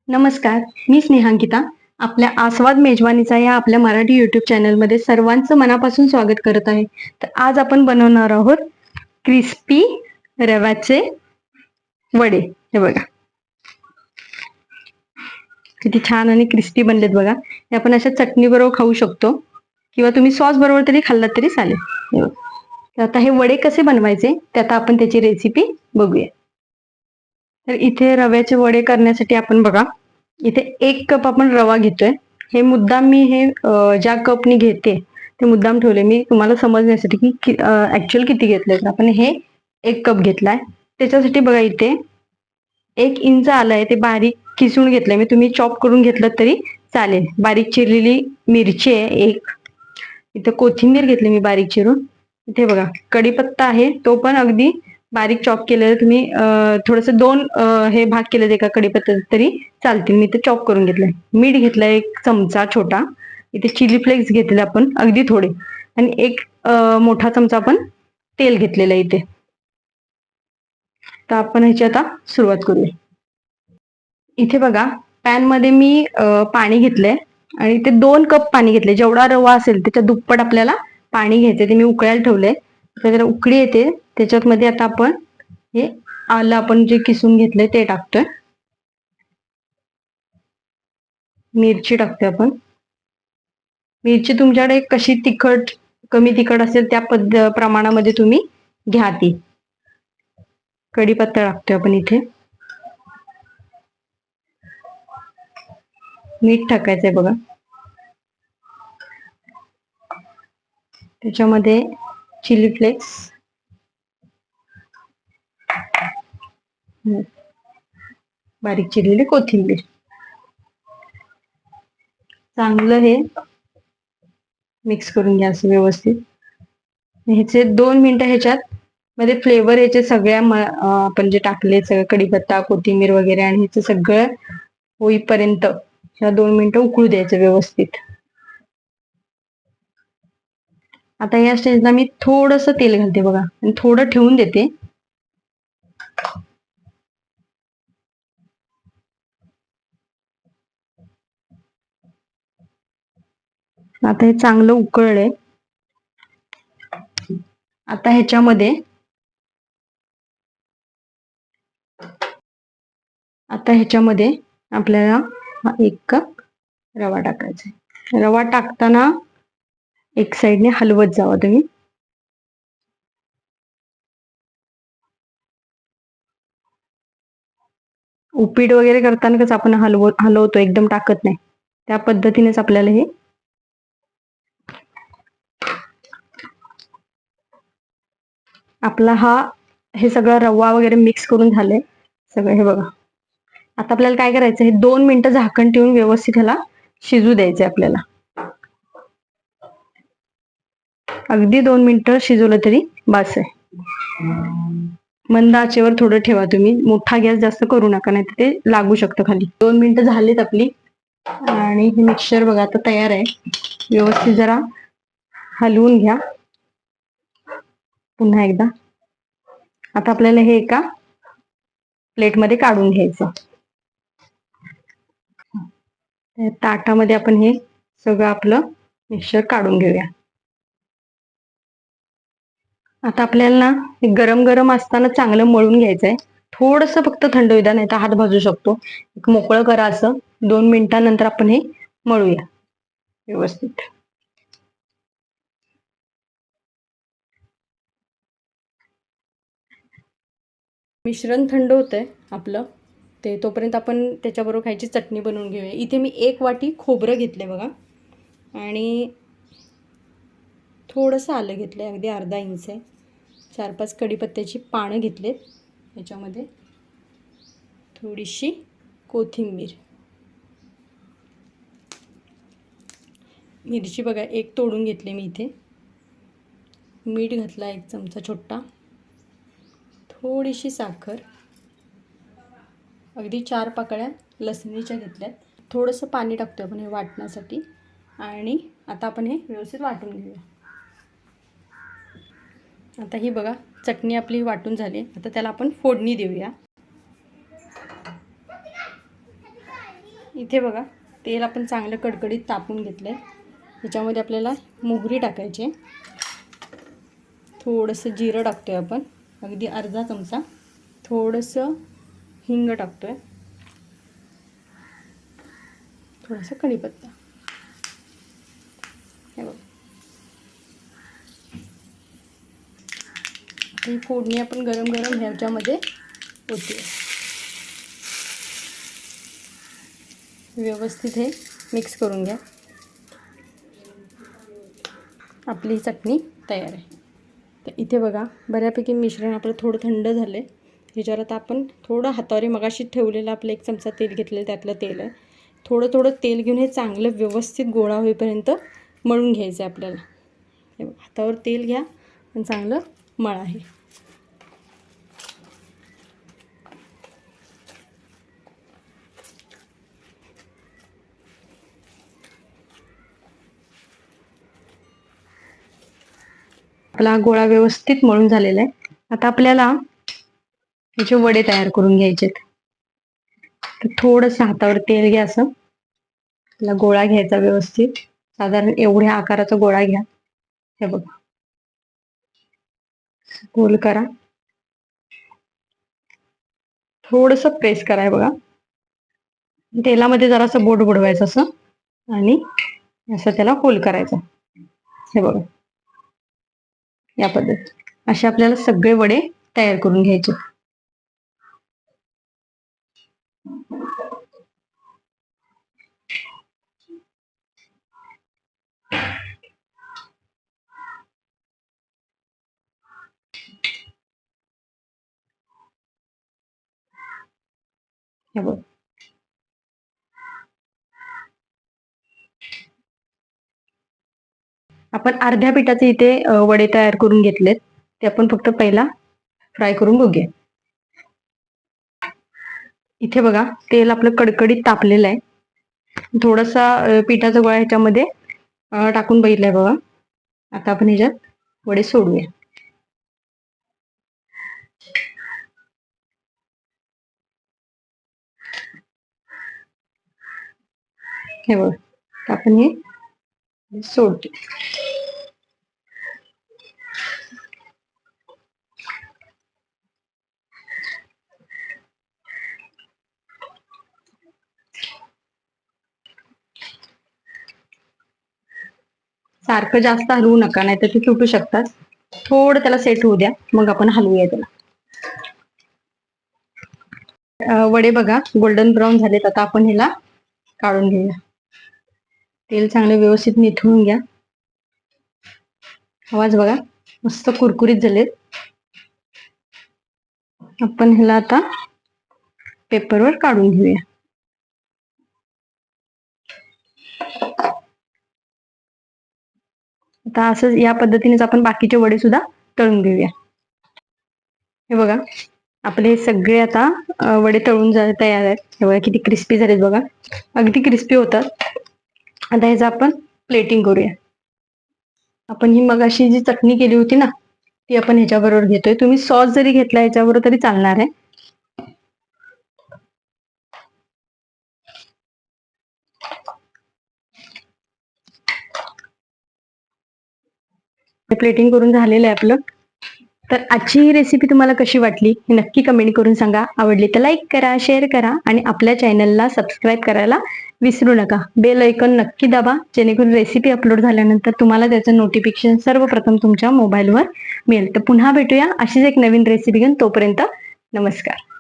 नमस्कार, मी स्नेहांकिता. आपल्या आस्वाद मेजवानीचा या आपल्या मराठी यूट्यूब चॅनलमध्ये सर्वांचं मनापासून स्वागत करत आहे. तर आज आपण बनवणार आहोत क्रिस्पी रव्याचे वडे. हे बघा किती छान आणि क्रिस्पी बनलेत बघा. हे आपण अशा चटणी बरोबर खाऊ शकतो किंवा तुम्ही सॉस बरोबर तरी खाल्लात तरी चालेल. हे बघा. तर आता हे वडे कसे बनवायचे ते आता आपण त्याची रेसिपी बघूया. तर इथे रव्याचे वडे करण्यासाठी आपण बघा, इथे 1 कप आपण रवा घेतोय. हे मुद्दाम मी ज्या कपनी घेते ते मुद्दाम ठेवले मी तुम्हाला समजण्यासाठी की ऍक्च्युअल किती घेतलंय. तर आपण हे 1 कप घेतलाय. त्याच्यासाठी बघा इथे 1 इंच आलं आहे, ते बारीक किसून घेतलंय मी. तुम्ही चॉप करून घेतलं तरी चालेल. बारीक चिरलेली मिरची आहे एक. इथं कोथिंबीर घेतली मी बारीक चिरून. इथे बघा कढीपत्ता आहे, तो पण अगदी बारीक चॉप केलेलं. तुम्ही थोडस 2 हे भाग केले एका कढीपत्त्याचे तरी चालतील. मी ते चॉप करून घेतलंय. मीठ घेतलंय 1 चमचा छोटा. इथे चिली फ्लेक्स घेतले आपण अगदी थोडे, आणि एक मोठा चमचा आपण तेल घेतलेलं आहे इथे. तर आपण ह्याची आता सुरुवात करूया. इथे बघा पॅन मध्ये मी पाणी घेतलंय आणि इथे 2 कप पाणी घेतले. जेवढा रवा असेल त्याच्या दुप्पट आपल्याला पाणी घ्यायचंय. ते मी उकळायला ठेवलंय. त्याला उकळी येते त्याच्यात मध्ये आता आपण हे आलं आपण जे किसून घेतलंय ते टाकतोय. मिरची टाकतोय आपण. मिरची तुमच्याकडे कशी तिखट कमी तिखट असेल त्या प्रमाणामध्ये तुम्ही घ्या ती. कढीपत्ता टाकतोय आपण इथे. मीठ टाकायचंय बघा. त्याच्यामध्ये चिली फ्लेक्स, बारीक चिरलेली कोथिंबीर. चांगलं हे मिक्स करून घ्या असं व्यवस्थित. ह्याचे 2 मिनिटं ह्याच्यात मध्ये फ्लेवर ह्याचे सगळ्या आपण जे टाकले सगळं कढीपत्ता कोथिंबीर वगैरे आणि ह्याचं सगळं होईपर्यंत ह्या 2 मिनिटं उकळू द्यायचं व्यवस्थित. आता या स्टेजला मी थोडस तेल घालते बघा आणि थोडं ठेवून देते. आता हे चांगलं उकळलंय. आता ह्याच्यामध्ये आपल्याला 1 कप रवा टाकायचा. रवा टाकताना एक साइडने हलवत जावा तुम्ही. उपीट वगैरे करताना कसं आपण हलवतो, एकदम टाकत नाही, त्या पद्धतीनेच आपल्याला हे आपला हे सगळं रवा वगैरे मिक्स करून झालंय सगळं. हे बघा आता आपल्याला काय करायचं, हे 2 मिनिटं झाकण ठेवून व्यवस्थित ह्याला शिजू द्यायचंय आपल्याला. अगदी 2 मिनिटं शिजवलं तरी बास आहे. मंद आचेवर थोडं ठेवा तुम्ही. मोठा गॅस जास्त करू नका, नाही तर ते लागू शकतं खाली. 2 मिनिटं झालीत आपली आणि हे मिक्सचर बघा आता तयार आहे. व्यवस्थित जरा हलवून घ्या पुन्हा एकदा. आता आपल्याला हे एका प्लेटमध्ये काढून घ्यायचं. ताटामध्ये आपण हे सगळं आपलं मिक्सचर काढून घेऊया. आता आपल्याला ना हे गरम गरम असताना चांगलं मळून घ्यायचंय. थोडस फक्त थंड होऊ द्या, नाही तर हात भाजू शकतो. मोकळं करा असं. 2 मिनिटांनंतर आपण हे मळूया व्यवस्थित. मिश्रण थंड होतंय आपलं, ते तोपर्यंत आपण त्याच्याबरोबर खायची चटणी बनवून घेऊया. इथे मी 1 वाटी खोबरं घेतलंय बघा आणि थोडंसं आलं घेतलंय, अगदी अर्धा इंच आहे. 4-5 कढीपत्त्याची पानं घेतलेत. ह्याच्यामध्ये थोडीशी कोथिंबीर, मिरची बघा 1 तोडून घेतली मी इथे. मीठ घातला 1 चमचा छोटा. थोडीशी साखर, अगदी 4 पाकळ्या लसणीच्या घेतल्यात. थोडंसं पाणी टाकतो आपण हे वाटण्यासाठी आणि आता आपण हे व्यवस्थित वाटून घेऊया. आता ही बघा चटणी आपली वाटून झाली. आता त्याला आपण फोडणी देऊया. इथे बघा तेल आपण चांगलं कडकडीत तापून घेतलं आहे. त्याच्यामध्ये आपल्याला मोहरी टाकायची, थोडंसं जिरं टाकतो आहे आपण, अगदी अर्धा चमचा, थोडंसं हिंग टाकतो आहे, थोडासा कढीपत्ता. हे बघा ही फोडणी आपण गरम गरम ह्याच्यामध्ये होते. व्यवस्थित हे मिक्स करून घ्या. आपली चटणी तयार आहे. तर इथे बघा बऱ्यापैकी मिश्रण आपलं थोडं थंड झालं आहे. ह्याच्यावर आता आपण थोडं हातावर मगाशी ठेवलेलं आपलं 1 चमचा तेल घेतलेलं त्यातलं तेल आहे. थोडं थोडं तेल घेऊन हे चांगलं व्यवस्थित गोळा होईपर्यंत मळून घ्यायचं आहे आपल्याला. हे बघा हातावर तेल घ्या आणि चांगलं मळा आहे. आपला गोळा व्यवस्थित मळून झालेला आहे. आता आपल्याला ह्याचे वडे तयार करून घ्यायचे आहेत. तर थोडंसं हातावर तेल घ्या, असं आपला गोळा घ्यायचा व्यवस्थित, साधारण एवढ्या आकाराचा गोळा घ्या. हे बघा गोल करा, थोडंसं प्रेस करा. बघा तेलामध्ये जरासं बोट बुडवायचं असं आणि असं त्याला होल करायचं. हे बघा या पद्धतीत असे आपल्याला सगळे वडे तयार करून घ्यायचे. हे बघ आपण अर्ध्या पिठाचे इथे वडे तयार करून घेतलेत. ते आपण फक्त पहिला फ्राय करून बघूया. इथे बघा तेल आपलं कडकडीत तापलेलं आहे. थोडासा पिठाचा गोळा ह्याच्यामध्ये टाकून बघितलाय बघा. आता आपण ह्याच्यात वडे सोडूया. हे बघा आपण हे सोडतो. सारखं जास्त हलवू नका, नाही तर ते तुटू शकतात. थोडं त्याला सेट होऊ द्या, मग आपण हलवूया त्याला. वडे बघा गोल्डन ब्राऊन झालेत. आता आपण ह्याला काढून घेऊया. तेल चांगलं व्यवस्थित निथळून घ्या. आवाज बघा मस्त कुरकुरीत झालेत. आपण ह्याला आता पेपरवर काढून घेऊया. आता असं या पद्धतीनेच आपण बाकीचे वडे सुद्धा तळून घेऊया. हे बघा आपले सगळे आता वडे तळून तयार आहेत. हे बघा किती क्रिस्पी झालेत बघा, अगदी क्रिस्पी होतात. आता ह्याचं आपण प्लेटिंग करूया. आपण ही मगाशी जी चटणी केली होती ना, ती आपण ह्याच्याबरोबर घेतोय. तुम्ही सॉस जरी घेतला ह्याच्याबरोबर तरी चालणार आहे. प्लेटिंग करून झालेलं आहे आपलं. तर आजची ही रेसिपी तुम्हाला कशी वाटली हे नक्की कमेंट करून सांगा. आवडली तर लाईक करा, शेअर करा आणि आपल्या चॅनलला सबस्क्राईब करायला विसरू नका. बेल आयकॉन नक्की दाबा, जेणेकरून रेसिपी अपलोड झाल्यानंतर तुम्हाला त्याचं नोटिफिकेशन सर्वप्रथम तुमच्या मोबाईलवर मिळेल. तर पुन्हा भेटूया अशीच एक नवीन रेसिपी घेऊन. तोपर्यंत नमस्कार.